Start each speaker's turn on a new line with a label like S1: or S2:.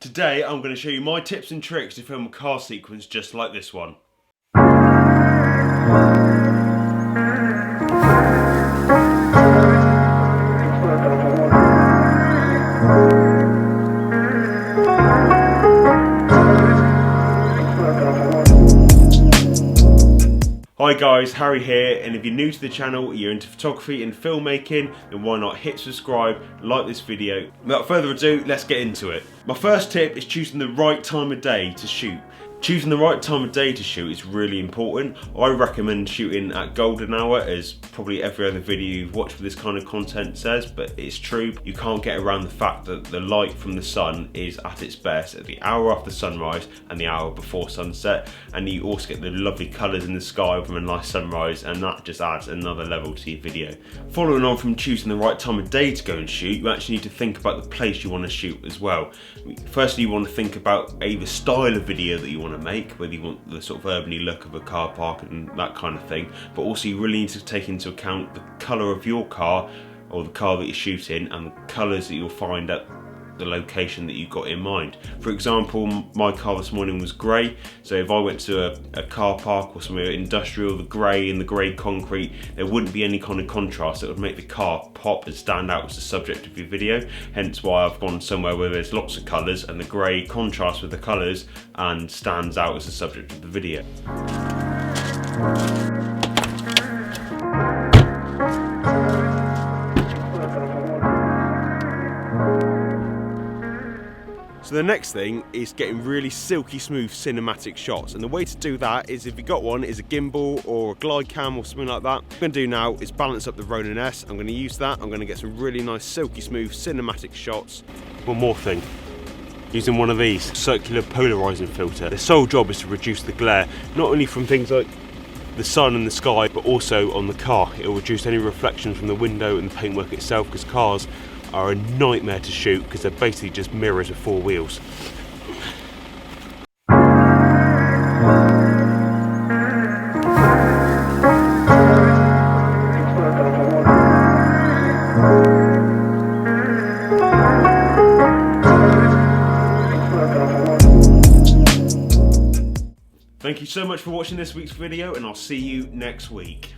S1: Today I'm going to show you my tips and tricks to film a car sequence just like this one. Hi guys, Harry here, and if you're new to the channel, you're into photography and filmmaking, then why not hit subscribe, like this video. Without further ado, let's get into it. My first tip is choosing the right time of day to shoot. Choosing the right time of day to shoot is really important. I recommend shooting at golden hour, as probably every other video you've watched with this kind of content says, but it's true. You can't get around the fact that the light from the sun is at its best at the hour after sunrise and the hour before sunset, and you also get the lovely colours in the sky from a nice sunrise, and that just adds another level to your video. Following on from choosing the right time of day to go and shoot, you actually need to think about the place you want to shoot as well. Firstly, you want to think about the style of video that you want to make, whether you want the sort of urbany look of a car park and that kind of thing, but also you really need to take into account the colour of your car or the car that you're shooting and the colours that you'll find at the location that you've got in mind. For example, my car this morning was grey, so if I went to a car park or somewhere industrial, the grey and the grey concrete, there wouldn't be any kind of contrast that would make the car pop and stand out as the subject of your video. Hence why I've gone somewhere where there's lots of colours and the grey contrasts with the colours and stands out as the subject of the video. So the next thing is getting really silky smooth cinematic shots, and the way to do that is, if you've got one, is a gimbal or a glide cam or something like that. What I'm going to do now is balance up the Ronin S. I'm going to use that. I'm going to get some really nice silky smooth cinematic shots. One more thing, using one of these circular polarizing filter. Their sole job is to reduce the glare, not only from things like the sun and the sky, but also on the car. It will reduce any reflections from the window and the paintwork itself, because cars are a nightmare to shoot because they're basically just mirrors of four wheels. Thank you so much for watching this week's video, and I'll see you next week.